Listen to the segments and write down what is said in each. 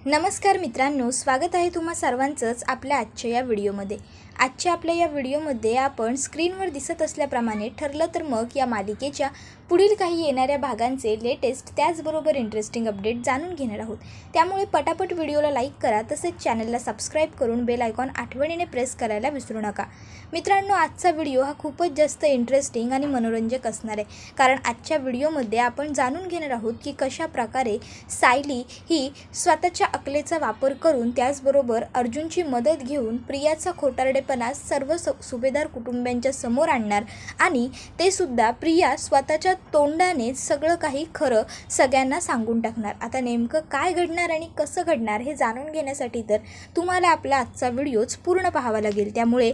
नमस्कार मित्रांनो, स्वागत आहे तुम्हा सर्वांचंच आपल्या आजच्या या व्हिडिओमध्ये। आजच्या आपल्या या व्हिडिओमध्ये आपण स्क्रीनवर दिसत असल्याप्रमाणे ठरलं तर मग या मालिकेच्या पुढील काही येणाऱ्या भागांचे लेटेस्ट त्याचबरोबर इंटरेस्टिंग अपडेट जाणून घेणार आहोत। त्यामुळे पटापट व्हिडिओला लाईक करा, तसेच चॅनलला सबस्क्राईब करून बेल आयकॉन आठवणीने प्रेस करायला विसरू नका। मित्रांनो, आजचा व्हिडिओ हा खूपच जास्त इंटरेस्टिंग आणि मनोरंजक असणार आहे, कारण आजच्या व्हिडिओमध्ये आपण जाणून घेणार आहोत की कशा प्रकारे सायली ही स्वतःच्या अकलेचा वापर करून त्याचबरोबर अर्जुनची मदत घेऊन प्रियाचा खोटारडेपणा सर्व सुभेदार कुटुंबियांच्या समोर आणणार आणि ते सुद्धा प्रिया स्वतःच्या तोंडाने सगळं काही खरं सगळ्यांना सांगून टाकणार। आता नेमकं काय घडणार आणि कसं घडणार हे जाणून घेण्यासाठी तर तुम्हाला आपला आजचा व्हिडिओच पूर्ण पाहावा लागेल। त्यामुळे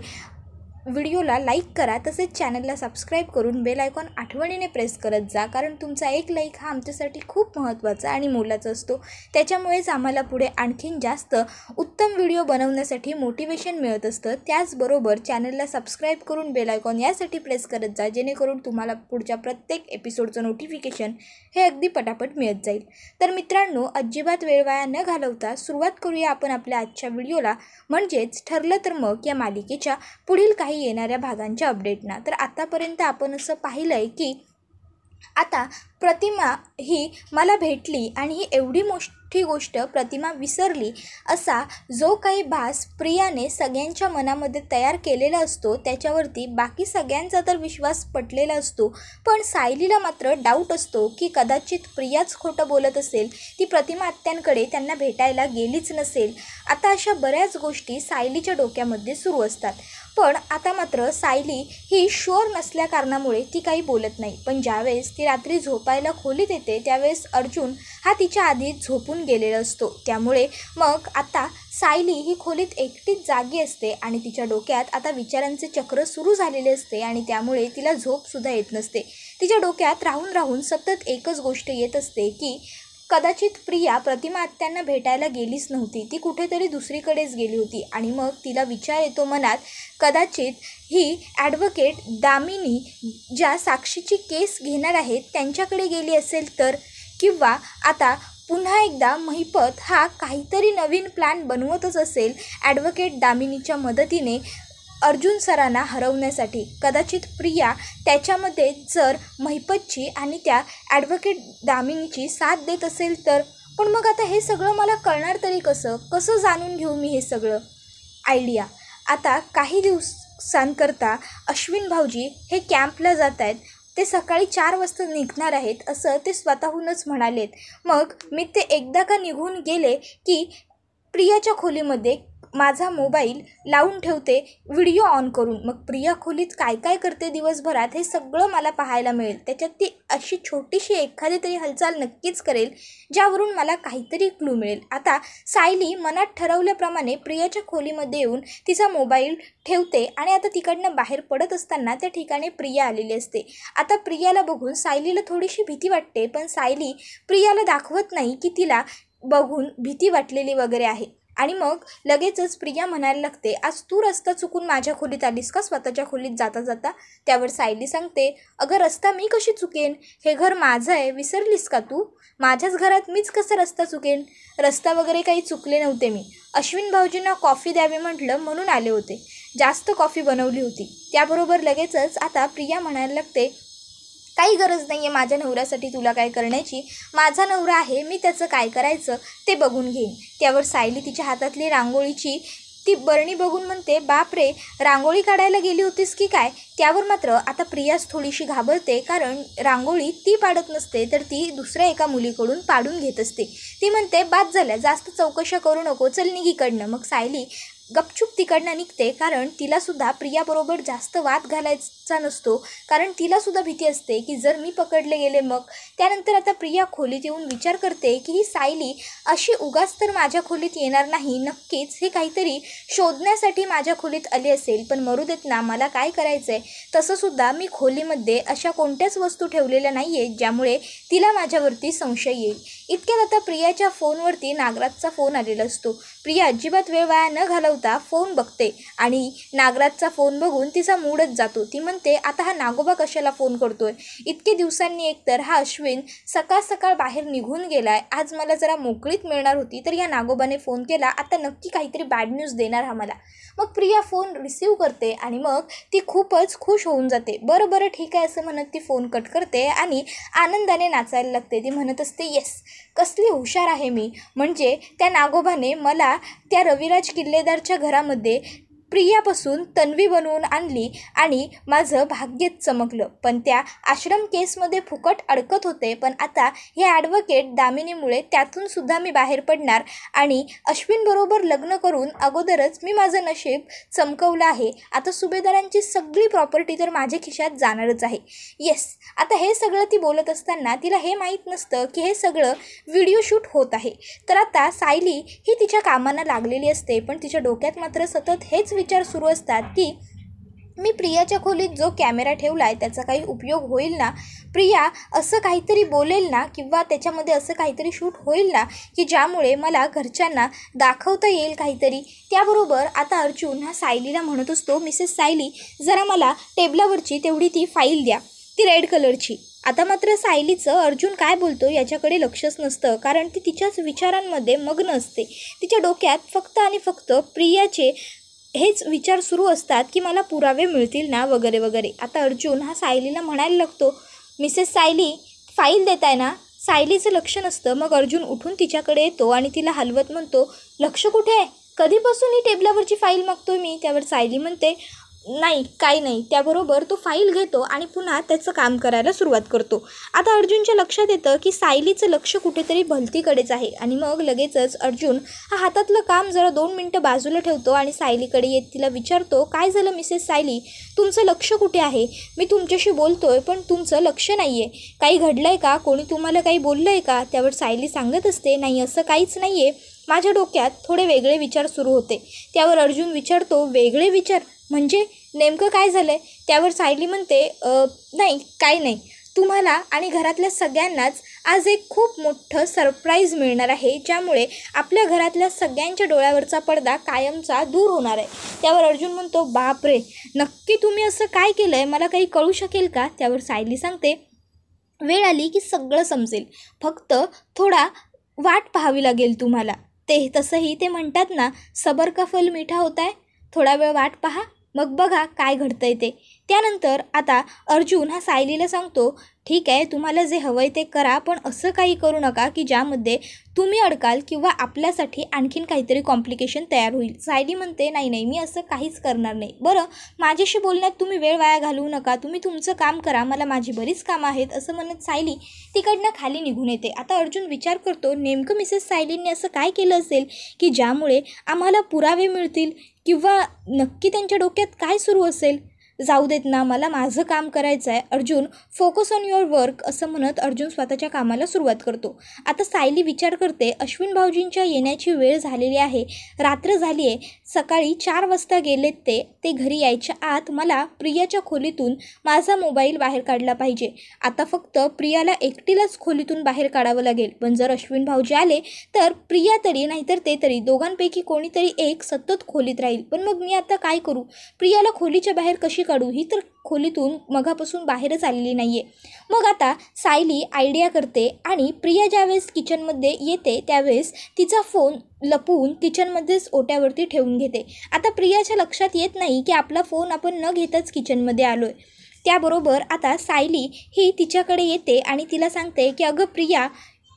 व्हिडिओला लाईक करा, तसेच चॅनलला सबस्क्राईब करून बेल आयकॉन आठवणीने प्रेस करत जा, कारण तुमचा एक लाईक हा आमच्यासाठी खूप महत्त्वाचा आणि मोलाचा असतो। त्याच्यामुळेच आम्हाला पुढे आणखीन जास्त उत्तम व्हिडिओ बनवण्यासाठी मोटिवेशन मिळत असतं। त्याचबरोबर चॅनलला सबस्क्राईब करून बेल आयकॉन यासाठी प्रेस करत जा, जेणेकरून तुम्हाला पुढच्या प्रत्येक एपिसोडचं नोटिफिकेशन हे अगदी पटापट मिळत जाईल। तर मित्रांनो, अजिबात वेळ वाया न घालवता सुरुवात करूया आपण आपल्या आजच्या व्हिडिओला, म्हणजेच ठरलं तर मग या मालिकेच्या पुढील काही येणाऱ्या भागांच्या अपडेटना। तर आतापर्यंत आपण असं पाहिलंय की आता प्रतिमा ही मला भेटली आणि ही एवढी मोठी गोष्ट प्रतिमा विसरली असा जो काही भास प्रियाने सगळ्यांच्या मनामध्ये तयार केलेला असतो, त्याच्यावरती बाकी सगळ्यांचा तर विश्वास पटलेला असतो, पण सायलीला मात्र डाऊट असतो की कदाचित प्रियाच खोटं बोलत असेल, ती प्रतिमा आत्यांकडे त्यांना भेटायला गेलीच नसेल। आता अशा बऱ्याच गोष्टी सायलीच्या डोक्यामध्ये सुरू असतात, पण आता मात्र सायली ही शुअर नसल्या कारणामुळे ती काही बोलत नाही। पण ज्यावेळेस ती रात्री झोपायला खोलीत येते त्यावेळेस अर्जुन हा तिच्या आधी झोपून गेलेला असतो। त्यामुळे मग आता सायली ही खोलीत एकटीच जागी असते आणि तिच्या डोक्यात आता विचारांचे चक्र सुरू झालेले असते आणि त्यामुळे तिला झोपसुद्धा येत नसते। तिच्या डोक्यात राहून राहून सतत एकच गोष्ट येत असते की कदाचित प्रिया प्रतिमा आत्यांना भेटायला गेलीच नव्हती, ती कुठेतरी दुसरीकडेच गेली होती। आणि मग तिला विचार येतो मनात, कदाचित ही ॲडव्होकेट दामिनी ज्या साक्षीची केस घेणार आहेत त्यांच्याकडे गेली असेल तर, किंवा आता पुन्हा एकदा महिपत हा काहीतरी नवीन प्लॅन बनवतच असेल ॲडव्होकेट दामिनीच्या मदतीने अर्जुन सरांना हरवण्यासाठी। कदाचित प्रिया त्याच्यामध्ये जर महिपतची आणि त्या ॲडव्होकेट दामिनीची साथ देत असेल तर, पण मग आता हे सगळं मला कळणार तरी कसं जाणून घेऊ मी हे सगळं? आयडिया, आता काही दिवसांकरता अश्विन भाऊजी हे कॅम्पला जात आहेत, ते सकाळी 4 वाजता निघणार आहेत असं ते स्वतःहूनच म्हणालेत। मग मी ते एकदा का निघून गेले की प्रियाच्या खोलीमध्ये माझा मोबाईल लावून ठेवते व्हिडिओ ऑन करून, मग प्रिया खोलीत काय काय करते दिवसभरात हे सगळं मला पाहायला मिळेल। त्याच्यात ती अशी छोटीशी एखादी तरी हालचाल नक्कीच करेल ज्यावरून मला काहीतरी क्लू मिळेल। आता सायली मनात ठरवल्याप्रमाणे प्रियाच्या खोलीमध्ये येऊन तिचा मोबाईल ठेवते आणि आता तिकडनं बाहेर पडत असताना त्या ठिकाणी प्रिया आलेली असते। आता प्रियाला बघून सायलीला थोडीशी भीती वाटते, पण सायली प्रियाला दाखवत नाही की तिला बघून भीती वाटलेली वगैरे आहे। आणि मग लगेचच प्रिया म्हणायला लागते, आज तू रस्ता चुकून माझ्या खोलीत आलीस का स्वतःच्या खोलीत जाता जाता? त्यावर सायली सांगते, अगं रस्ता मी कशी चुकेन, हे घर माझं आहे, विसरलीस का तू? माझ्याच घरात मीच कसं रस्ता चुकेन? रस्ता वगैरे काही चुकले नव्हते मी, अश्विन भाऊजींना कॉफी द्यावी म्हटलं म्हणून आले होते, जास्त कॉफी बनवली होती। त्याबरोबर लगेचच आता प्रिया म्हणायला लागते, काही गरज नाही आहे माझ्या नवऱ्यासाठी तुला काय करण्याची, माझा नवरा आहे, मी त्याचं काय करायचं ते बघून घेईन। त्यावर सायली तिच्या हातातली रांगोळीची ती बरणी बघून म्हणते, बापरे, रांगोळी काढायला गेली होतीस की काय? त्यावर मात्र आता प्रियाच थोडीशी घाबरते, कारण रांगोळी ती पाडत नसते तर ती दुसऱ्या एका मुलीकडून पाडून घेत असते। ती म्हणते, बाद झाल्या, जास्त चौकशा करू नको, चल निघ इकडनं। मग सायली गपचूप तिकडनं निघते, कारण तिलासुद्धा प्रियाबरोबर जास्त वाद घालायचा नसतो, कारण तिलासुद्धा भीती असते की जर मी पकडले गेले मग। त्यानंतर आता प्रिया खोलीत येऊन विचार करते की ही सायली अशी उगाच तर माझ्या खोलीत येणार नाही, नक्कीच हे काहीतरी शोधण्यासाठी माझ्या खोलीत आली असेल। पण मरू देत ना, मला काय करायचं आहे, तसंसुद्धा मी खोलीमध्ये अशा कोणत्याच वस्तू ठेवलेल्या नाही आहेत ज्यामुळे तिला माझ्यावरती संशय येईल। इतक्यात आता प्रियाच्या फोनवरती नागराजचा फोन आलेला असतो। प्रिया अजिबात वेळ वाया न घालवता ठेवता फोन बघते आणि नागराजचा फोन बघून तिचा मूडच जातो. ती म्हणते आता हा नागोबा कशाला फोन करतोय, इतके दिवसांनी एकतर हा अश्विन सकाळ सकाळ बाहेर निघून गेलाय, आज मला जरा मोकळीत मिळणार होती तर या नागोबाने फोन केला, आता नक्की काहीतरी बॅड न्यूज देणार हा मला. मग प्रिया फोन रिसीव करते आणि मग ती खूपच खुश होऊन जाते. बरं बरं ठीक आहे असं म्हणत ती फोन कट करते आणि आनंदाने नाचायला लागते. ती म्हणत असते येस, कसली हुशार आहे मी, म्हणजे त्या नागोबाने मला त्या रविराज किल्लेदारच्या घरामध्ये प्रियापासून तन्वी बनवून आणली आणि माझं भाग्यच चमकलं. पण त्या आश्रम केसमध्ये फुकट अडकत होते, पण आता हे ॲडव्होकेट दामिनीमुळे त्यातून सुद्धा मी बाहेर पडणार आणि अश्विनबरोबर लग्न करून अगोदरच मी माझं नशीब चमकवलं आहे. आता सुभेदारांची सगळी प्रॉपर्टी तर माझ्या खिशात जाणारच आहे. येस. आता हे सगळं ती बोलत असताना तिला हे माहीत नसतं की हे सगळं व्हिडिओ शूट होत आहे. तर आता सायली ही तिच्या कामांना लागलेली असते, पण तिच्या डोक्यात मात्र सतत हेच विचार सुरू असतात की मी प्रियाच्या खोलीत जो कॅमेरा ठेवला आहे त्याचा काही उपयोग होईल ना, प्रिया असं काहीतरी बोलेल ना, किंवा त्याच्यामध्ये असं काहीतरी शूट होईल ना की ज्यामुळे मला घरच्यांना दाखवता येईल काहीतरी. त्याबरोबर आता अर्जुन हा सायलीला म्हणत असतो, मिसेस सायली जरा मला टेबलावरची तेवढी ती फाईल द्या, ती रेड कलरची. आता मात्र सायलीचं अर्जुन काय बोलतो याच्याकडे लक्षच नसतं, कारण ती तिच्याच विचारांमध्ये मग्न असते. तिच्या डोक्यात फक्त आणि फक्त प्रियाचे हेच विचार सुरू असतात की मला पुरावे मिळतील ना वगैरे वगैरे. आता अर्जुन हा सायलीला म्हणायला लागतो, मिसेस सायली फाईल देत आहे ना. सायलीचं लक्ष नसतं. मग अर्जुन उठून तिच्याकडे येतो आणि तिला हलवत म्हणतो, लक्ष कुठे आहे, कधीपासून ही टेबलावरची फाईल मागतोय मी. त्यावर सायली म्हणते नाही काही नाही. त्याबरोबर तो फाईल घेतो आणि पुन्हा त्याचं काम करायला सुरुवात करतो. आता अर्जुनच्या लक्षात येतं की सायलीचं लक्ष कुठेतरी भलतीकडेच आहे आणि मग लगेचच अर्जुन हा हातातलं काम जरा 2 मिनटं बाजूला ठेवतो आणि सायलीकडे येत तिला विचारतो, काय झालं मिसेस सायली, तुमचं लक्ष कुठे आहे, मी तुमच्याशी बोलतोय पण तुमचं लक्ष नाही आहे, काही घडलं आहे का, कोणी तुम्हाला काही बोललं आहे का. त्यावर सायली सांगत असते, नाही असं काहीच नाही आहे, माझ्या डोक्यात थोडे वेगळे विचार सुरू होते. त्यावर अर्जुन विचारतो, वेगळे विचार म्हणजे नेमकं काय झालं आहे. त्यावर सायली म्हणते नाही काही नाही, तुम्हाला आणि घरातल्या सगळ्यांनाच आज एक खूप मोठं सरप्राईज मिळणार आहे, ज्यामुळे आपल्या घरातल्या सगळ्यांच्या डोळ्यावरचा पडदा कायमचा दूर होणार आहे. त्यावर अर्जुन म्हणतो, बापरे, नक्की तुम्ही असं काय केलं आहे, मला काही कळू शकेल का. त्यावर सायली सांगते, वेळ आली की सगळं समजेल, फक्त थोडा वाट पाहावी लागेल तुम्हाला. ते तसंही ते म्हणतात ना, सबर का फल मीठा होता है, थोडा वेळ वाट पहा मग बघा काय घडतंय ते. त्यानंतर आता अर्जुन हा सायलीला सांगतो, ठीक आहे तुम्हाला जे हवं आहे ते करा, पण असं काही करू नका की ज्यामध्ये तुम्ही अडकाल किंवा आपल्यासाठी आणखीन काहीतरी कॉम्प्लिकेशन तयार होईल. सायली म्हणते, नाही नाही मी असं काहीच करणार नाही. बरं माझ्याशी बोलण्यात तुम्ही वेळ वाया घालवू नका, तुम्ही तुमचं काम करा, मला माझी बरीच कामं आहेत. असं म्हणत सायली तिकडनं खाली निघून येते. आता अर्जुन विचार करतो, नेमकं मिसेस सायलींनी असं काय केलं असेल की ज्यामुळे आम्हाला पुरावे मिळतील, किंवा नक्की त्यांच्या डोक्यात काय सुरू असेल. जाऊ देत ना, मला माझं काम करायचं आहे. Arjun focus on your work असं म्हणत अर्जुन स्वतःच्या कामाला सुरुवात करतो. आता सायली विचार करते, अश्विन भाऊजींच्या येण्याची वेळ झालेली आहे, रात्र झाली आहे, सकाळी 4 वाजता गेलेत ते घरी यायच्या आत मला प्रियाच्या खोलीतून माझा मोबाईल बाहेर काढला पाहिजे. आता फक्त प्रियाला एकटीलाच खोलीतून बाहेर काढावं लागेल, पण जर अश्विन भाऊजी आले तर प्रिया तरी नाहीतर ते तरी दोघांपैकी कोणीतरी एक सतत खोलीत राहील. पण मग मी आता काय करू, प्रियाला खोलीच्या बाहेर कशी काढू, ही तर खोलीतून मगापासून बाहेरच आलेली नाही आहे. मग आता सायली आयडिया करते आणि प्रिया ज्यावेळेस किचनमध्ये येते त्यावेळेस तिचा फोन लपवून किचनमध्येच ओट्यावरती ठेवून घेते. आता प्रियाच्या लक्षात येत नाही की आपला फोन आपण न घेताच किचनमध्ये आलो आहे. त्याबरोबर आता सायली ही तिच्याकडे येते आणि तिला सांगते की अगं प्रिया,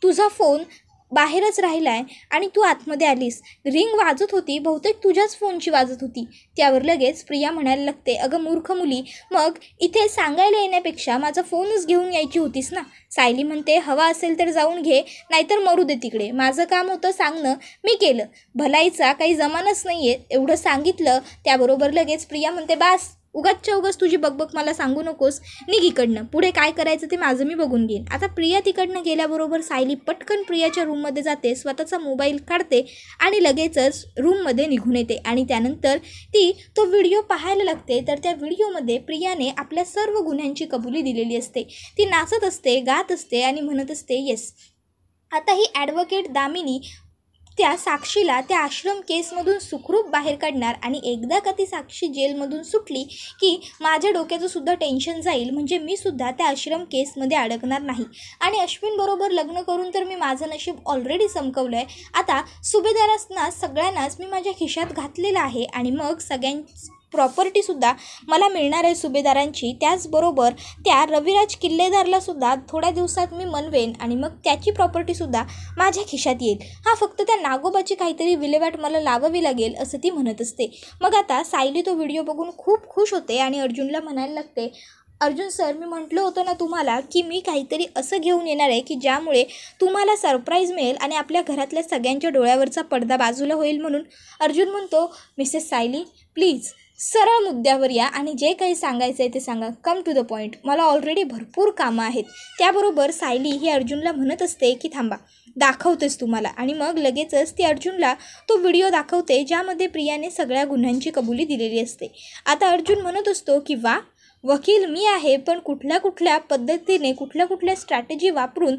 तुझा फोन बाहेरच राहिला आहे आणि तू आतमध्ये आलीस, रिंग वाजत होती, बहुतेक तुझ्याच फोनची वाजत होती. त्यावर लगेच प्रिया म्हणायला लागते, अगं मूर्ख मुली, मग इथे सांगायला येण्यापेक्षा माझा फोनच घेऊन यायची होतीस ना. सायली म्हणते, हवा असेल तर जाऊन घे, नाहीतर मरू दे तिकडे, माझं काम होतं सांगणं, मी केलं, भलाईचा काही जमानच नाही आहे, एवढं सांगितलं. त्याबरोबर लगेच प्रिया म्हणते, बास, उगाचच्या उगाच तुझी बकबक मला सांगू नकोस, निघ इकडनं, पुढे काय करायचं ते माझं मी बघून घेईन. आता प्रिया तिकडनं गेल्याबरोबर सायली पटकन प्रियाच्या रूममध्ये जाते, स्वतःचा मोबाईल काढते आणि लगेचच रूममध्ये निघून येते आणि त्यानंतर ती तो व्हिडिओ पाहायला लागते. तर त्या व्हिडिओमध्ये प्रियाने आपल्या सर्व गुन्ह्यांची कबुली दिलेली असते. ती नाचत असते, गात असते आणि म्हणत असते, येस, आता ही ॲडव्होकेट दामिनी त्या साक्षीला त्या आश्रम केसमधून सुखरूप बाहेर काढणार आणि एकदा का ती साक्षी जेलमधून सुटली की माझ्या डोक्याचं सुद्धा टेन्शन जाईल, म्हणजे मी सुद्धा त्या आश्रम केसमध्ये अडकणार नाही. आणि अश्विनबरोबर लग्न करून तर मी माझं नशीब ऑलरेडी चमकवलं आहे. आता सुभेदारांना सगळ्यांनाच मी माझ्या खिशात घातलेलं आहे आणि मग सगळ्यांची प्रॉपर्टीसुद्धा मला मिळणार आहे सुभेदारांची. त्याचबरोबर त्या रविराज किल्लेदारलासुद्धा थोड्या दिवसात मी मनवेन आणि मग त्याची प्रॉपर्टीसुद्धा माझ्या खिशात येईल. हा फक्त त्या नागोबाची काहीतरी विल्हेवाट मला लावावी लागेल असं ती म्हणत असते. मग आता सायली तो व्हिडिओ बघून खूप खुश होते आणि अर्जुनला म्हणायला लागते, अर्जुन सर, मी म्हटलं होतं ना तुम्हाला की मी काहीतरी असं घेऊन येणार आहे की ज्यामुळे तुम्हाला सरप्राईज मिळेल आणि आपल्या घरातल्या सगळ्यांच्या डोळ्यावरचा पडदा बाजूला होईल म्हणून. अर्जुन म्हणतो, मिसेस सायली प्लीज सरळ मुद्द्यावर या आणि जे काही सांगायचं आहे ते सांगा. Come to the point. मला ऑलरेडी भरपूर कामं आहेत. त्याबरोबर सायली ही अर्जुनला म्हणत असते की थांबा, दाखवतेस तुम्हाला. आणि मग लगेचच ती अर्जुनला तो व्हिडिओ दाखवते ज्यामध्ये प्रियाने सगळ्या गुन्ह्यांची कबुली दिलेली असते. आता अर्जुन म्हणत असतो की वा, वकील मी आहे, पण कुठल्या पद्धतीने कुठल्या स्ट्रॅटेजी वापरून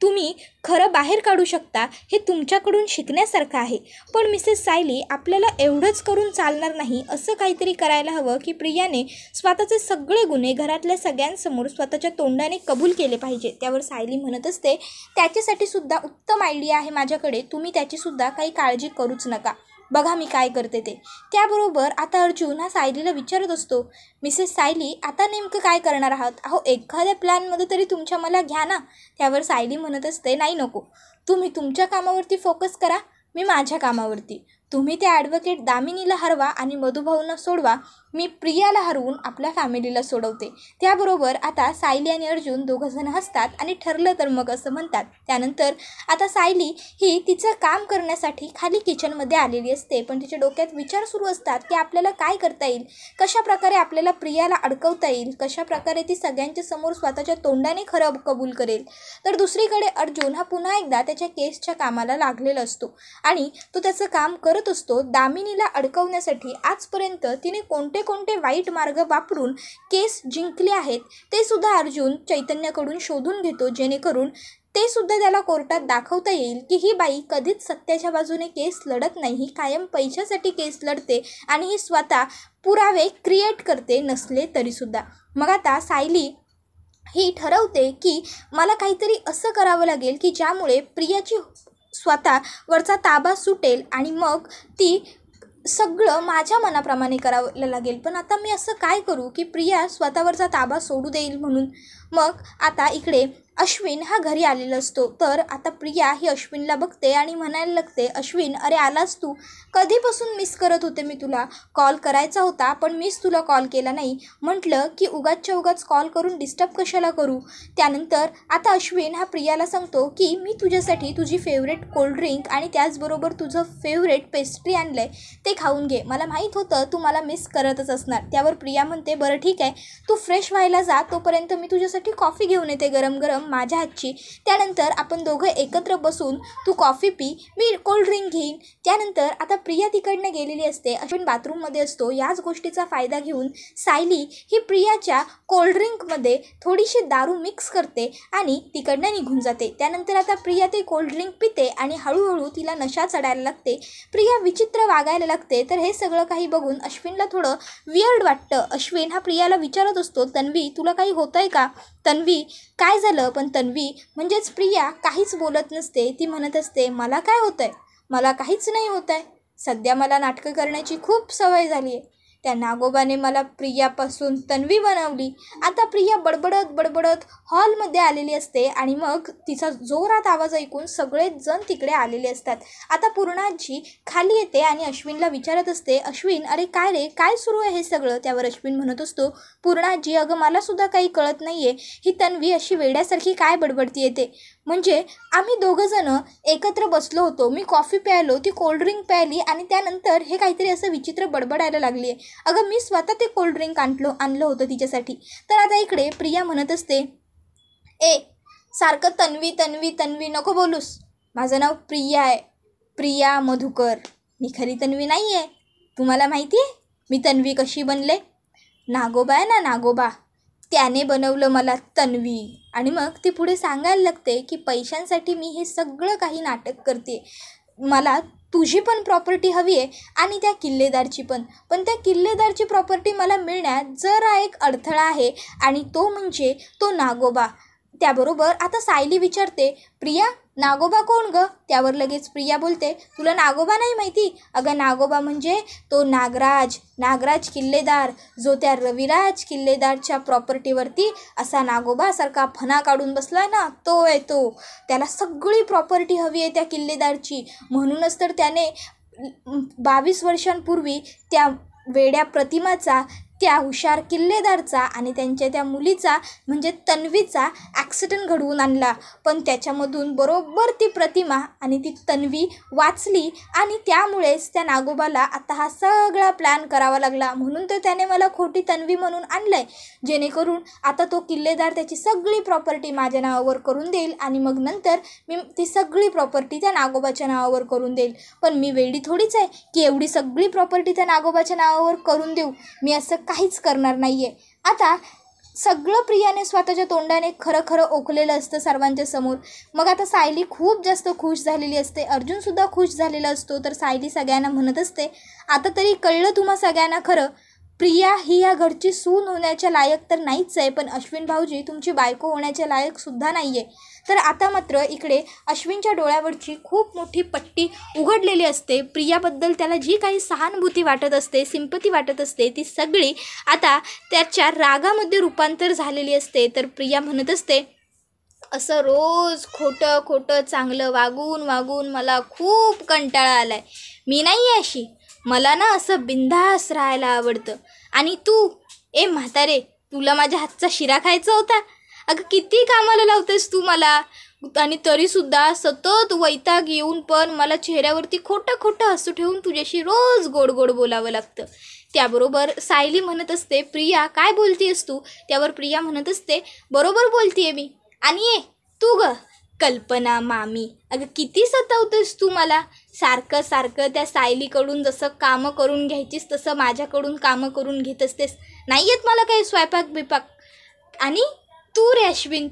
तुम्ही खरं बाहेर काढू शकता हे तुमच्याकडून शिकण्यासारखं आहे. पण मिसेस सायली, आपल्याला एवढंच करून चालणार नाही. असं काहीतरी करायला हवं की प्रियाने स्वतःचे सगळे गुन्हे घरातल्या सगळ्यांसमोर स्वतःच्या तोंडाने कबूल केले पाहिजे. त्यावर सायली म्हणत असते, त्याच्यासाठी सुद्धा उत्तम आयडिया आहे माझ्याकडे, तुम्ही त्याचीसुद्धा काही काळजी करूच नका, बघा मी काय करते ते. त्याबरोबर आता अर्जुन हा सायलीला विचारत असतो, मिसेस सायली आता नेमकं काय करणार आहात? अहो एखाद्या प्लॅनमध्ये तरी तुमच्या मला घ्या ना. त्यावर सायली म्हणत असते, नाही नको, तुम्ही तुमच्या कामावरती फोकस करा, मी माझ्या कामावरती. तुम्ही त्या ॲडव्होकेट दामिनीला हरवा आणि मधुभाऊंना सोडवा, मी प्रियाला हरवून आपल्या फॅमिलीला सोडवते. त्याबरोबर आता सायली आणि अर्जुन दोघंजण हसतात आणि ठरलं तर मग असं म्हणतात. त्यानंतर आता सायली ही तिचं काम करण्यासाठी खाली किचनमध्ये आलेली असते, पण तिच्या डोक्यात विचार सुरू असतात की आपल्याला काय करता येईल, कशाप्रकारे आपल्याला प्रियाला अडकवता येईल, कशाप्रकारे ती सगळ्यांच्या समोर स्वतःच्या तोंडाने खरं कबूल करेल. तर दुसरीकडे अर्जुन हा पुन्हा एकदा त्याच्या केसच्या कामाला लागलेला असतो आणि तो त्याचं काम करत असतो. दामिनीला अडकवण्यासाठी आजपर्यंत तिने कोणते वाईट मार्ग वापरून केस जिंकले आहेत ते सुद्धा अर्जुन चैतन्याकडून शोधून घेतो, जेणेकरून ते सुद्धा त्याला कोर्टात दाखवता येईल की ही बाई कधीच सत्याच्या बाजूने केस लढत नाही, ही कायम पैशासाठी केस लढते आणि ही स्वतः पुरावे क्रिएट करते नसले तरीसुद्धा. मग आता सायली ही ठरवते की मला काहीतरी असं करावं लागेल की ज्यामुळे प्रियाची स्वतःवरचा ताबा सुटेल आणि मग ती सगळं माझ्या मनाप्रमाणे करावं लागेल. पण आता मी असं काय करू की प्रिया स्वतःवरचा ताबा सोडू देईल म्हणून. मग आता इकडे अश्विन हा घरी आलेला असतो. तर आता प्रिया ही अश्विनला बघते आणि म्हणायला लागते, अश्विन अरे आलास तू, कधीपासून मिस करत होते मी तुला, कॉल करायचा होता पण मीच तुला कॉल केला नाही, म्हटलं की उगाचच्या उगाच कॉल करून डिस्टर्ब कशाला करू. त्यानंतर आता अश्विन हा प्रियाला सांगतो की मी तुझ्यासाठी तुझी फेवरेट कोल्ड्रिंक आणि त्याचबरोबर तुझं फेवरेट पेस्ट्री आणलं आहे, ते खाऊन घे, मला माहीत होतं तू मला मिस करतच असणार. त्यावर प्रिया म्हणते, बरं ठीक आहे, तू फ्रेश व्हायला जा, तोपर्यंत मी तुझ्यासाठी कॉफी घेऊन येते गरम गरम माझ्या हातची. त्यानंतर आपण दोघं एकत्र बसून तू कॉफी पी, मी कोल्ड्रिंक घेईन. त्यानंतर आता प्रिया तिकडनं गेलेली असते, अश्विन बाथरूममध्ये असतो. याच गोष्टीचा फायदा घेऊन सायली ही प्रियाच्या कोल्ड्रिंकमध्ये थोडीशी दारू मिक्स करते आणि तिकडनं निघून जाते. त्यानंतर आता प्रिया ते कोल्ड्रिंक पिते आणि हळूहळू तिला नशा चढायला लागते. प्रिया विचित्र वागायला लागते. तर हे सगळं काही बघून अश्विनला थोडं वियर्ड वाटतं. अश्विन हा प्रियाला विचारत असतो, तन्वी तुला काही होत आहे का? तन्वी काय झालं? पण तन्वी म्हणजेच प्रिया काहीच बोलत नसते. ती म्हणत असते, मला काय होतं आहे, मला काहीच नाही होत आहे, सध्या मला नाटकं करण्याची खूप सवय झाली आहे, त्या नागोबाने मला प्रियापासून तन्वी बनवली. आता प्रिया बडबडत हॉलमध्ये आलेली असते आणि मग तिचा जोरात आवाज ऐकून सगळेच जण तिकडे आलेले असतात. आता पूर्णाजी खाली येते आणि अश्विनला विचारत असते, अश्विन अरे काय रे, काय सुरू आहे हे सगळं? त्यावर अश्विन म्हणत असतो, पूर्णाजी अगं मलासुद्धा काही कळत नाही आहे, ही तन्वी अशी वेड्यासारखी काय बडबडती येते. म्हणजे आम्ही दोघंजणं एकत्र बसलो होतो, मी कॉफी प्यायलो, ती कोल्ड्रिंक प्यायली आणि त्यानंतर हे काहीतरी असं विचित्र बडबडायला लागली आहे. अगं मी स्वतः ते कोल्ड्रिंक आणलं होतं तिच्यासाठी. तर आता इकडे प्रिया म्हणत असते, ए सारखं तन्वी तन्वी तन्वी नको बोलूस, माझं नाव प्रिया आहे, प्रिया मधुकर, मी खरी तन्वी नाही आहे. तुम्हाला माहिती आहे मी तन्वी कशी बनले? नागोबा आहे ना नागोबा, त्याने बनवलं मला तन्वी. आणि मग ती पुढे सांगायला लागते की पैशांसाठी मी हे सगळं काही नाटक करते, मला तुझी पण प्रॉपर्टी हवी आहे आणि त्या किल्लेदारची पण त्या किल्लेदारची प्रॉपर्टी मला मिळण्यात जरा एक अडथळा आहे आणि तो म्हणजे तो नागोबा. त्याबरोबर आता सायली विचारते, प्रिया नागोबा कोण गं? त्यावर लगेच प्रिया बोलते, तुला नागोबा नाही माहिती? अगं नागोबा म्हणजे तो नागराज किल्लेदार, जो त्या रविराज किल्लेदारच्या प्रॉपर्टीवरती असा नागोबासारखा फणा काढून बसला ना, तो आहे तो. त्याला सगळी प्रॉपर्टी हवी आहे त्या किल्लेदारची. म्हणूनच तर त्याने 22 वर्षांपूर्वी त्या वेड्या प्रतिमाचा, त्या हुशार किल्लेदारचा आणि त्यांच्या त्या मुलीचा म्हणजे तन्वीचा ॲक्सिडेंट घडवून आणला. पण त्याच्यामधून बरोबर ती प्रतिमा आणि ती तन्वी वाचली आणि त्यामुळेच त्या नागोबाला आता हा सगळा प्लॅन करावा लागला. म्हणून तर त्याने मला खोटी तन्वी म्हणून आणलं आहे, जेणेकरून आता तो किल्लेदार त्याची सगळी प्रॉपर्टी माझ्या नावावर करून देईल आणि मग नंतर मी ती सगळी प्रॉपर्टी त्या नागोबाच्या नावावर करून देईल. पण मी वेडी थोडीच आहे की एवढी सगळी प्रॉपर्टी त्या नागोबाच्या नावावर करून देऊ. मी असं काहीच करणार नाही आहे. आता सगळं प्रियाने स्वतःच्या तोंडाने खरं ओकलेलं असतं सर्वांच्या समोर. मग आता सायली खूप जास्त खुश झालेली असते, अर्जुनसुद्धा खुश झालेला असतो. तर सायली सगळ्यांना म्हणत असते, आता तरी कळलं तुम्हा सगळ्यांना खरं, प्रिया ही या घरची सून होण्याच्या लायक तर नाहीच आहे, पण अश्विन भाऊजी तुमची बायको होण्याच्या लायकसुद्धा नाही आहे. तर आता मात्र इकडे अश्विनच्या डोळ्यावरची खूप मोठी पट्टी उघडलेली असते. प्रियाबद्दल त्याला जी काही सहानुभूती वाटत असते, सिंपती वाटत असते, ती सगळी आता त्याच्या रागामध्ये रूपांतर झालेली असते. तर प्रिया म्हणत असते, असं रोज खोटं चांगलं वागून मला खूप कंटाळा आला आहे. मी नाही आहे अशी, मला ना असं बिंदास राहायला आवडतं. आणि तू म्हातारे, तुला माझ्या हातचा शिरा खायचा होता? अगं किती कामाला लावतेस तू मला, आणि तरीसुद्धा सतत वैताग येऊन पण मला चेहऱ्यावरती खोटं हसू ठेवून तुझ्याशी रोज गोड बोलावं लागतं. त्याबरोबर सायली म्हणत असते, प्रिया काय बोलतेस तू? त्यावर प्रिया म्हणत असते, बरोबर बोलतीये मी. आणि तू ग कल्पना मामी, अगं किती सतावतेस तू मला. सारखं त्या सायलीकडून जसं कामं करून घ्यायचीस तसं माझ्याकडून कामं करून घेत असतेस. नाही येत मला काही स्वयंपाक. आणि तू रे अश्विन,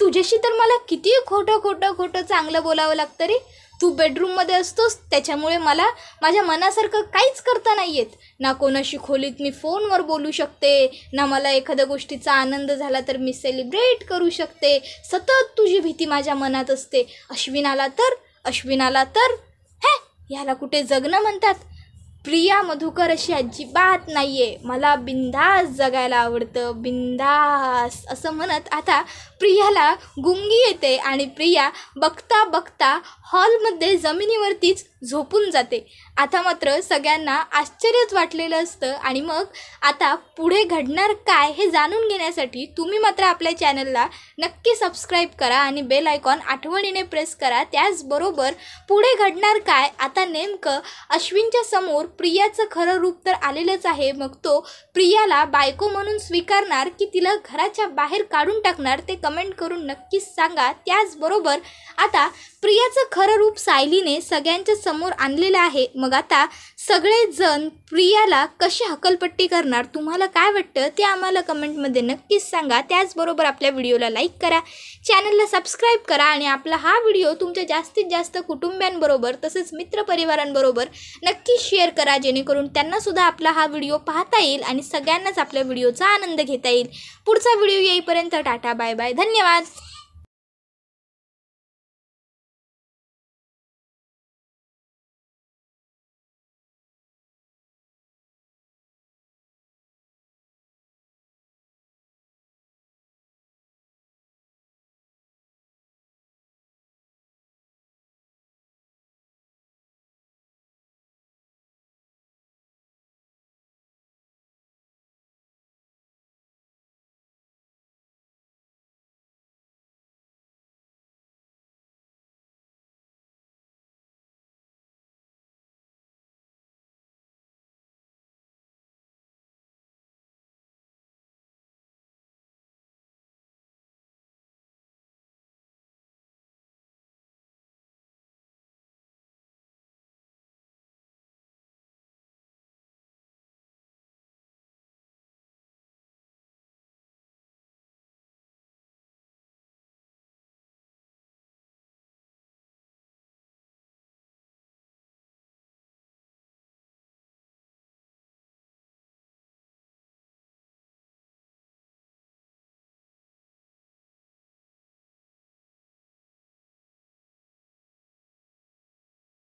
तुझ्याशी तर मला किती खोटं चांगलं बोलावं लागतं रे. तू बेडरूममध्ये असतोस, त्याच्यामुळे मला माझ्या मनासारखं काहीच करता नाही येत. ना कोणाशी खोलीत मी फोनवर बोलू शकते, ना मला एखाद्या गोष्टीचा आनंद झाला तर मी सेलिब्रेट करू शकते. सतत तुझी भीती माझ्या मनात असते. अश्विन आला तर ह्याला कुठे जगणं म्हणतात? प्रिया मधुकर अशी अजिबात नाही आहे. मला बिंदास जगायला आवडतं, बिंदास असं म्हणत आता प्रियाला गुंगी येते आणि प्रिया बघता हॉलमध्ये जमिनीवरतीच झोपून जाते. आता मात्र सगळ्यांना आश्चर्यच वाटलेलं असतं. आणि मग आता पुढे घडणार काय हे जाणून घेण्यासाठी तुम्ही मात्र आपल्या चॅनलला नक्की सबस्क्राईब करा आणि बेल आयकॉन आठवणीने प्रेस करा. त्याचबरोबर पुढे घडणार काय, आता नेमकं अश्विनच्या समोर प्रियाचं खरं रूप तर आलेलंच आहे. मग तो प्रियाला बायको म्हणून स्वीकारणार की तिला घराच्या बाहेर काढून टाकणार, ते कमेंट करून नक्कीच सांगा. त्याचबरोबर आता प्रियाचं खरं रूप सायलीने सगळ्यांच्या समोर आणलेलं आहे. मग आता सगळेजण प्रियाला कशी हकलपट्टी करणार, तुम्हाला काय वाटतं ते आम्हाला कमेंटमध्ये नक्कीच सांगा. त्याचबरोबर आपल्या व्हिडिओला लाईक करा, चॅनलला सबस्क्राईब करा आणि आपला हा व्हिडिओ तुमच्या जास्तीत जास्त कुटुंबियांबरोबर तसेच मित्रपरिवारांबरोबर नक्की शेअर करा, जेणेकरून त्यांनासुद्धा आपला हा व्हिडिओ पाहता येईल आणि सगळ्यांनाच आपल्या व्हिडिओचा आनंद घेता येईल. पुढचा व्हिडिओ येईपर्यंत टाटा बाय बाय, धन्यवाद.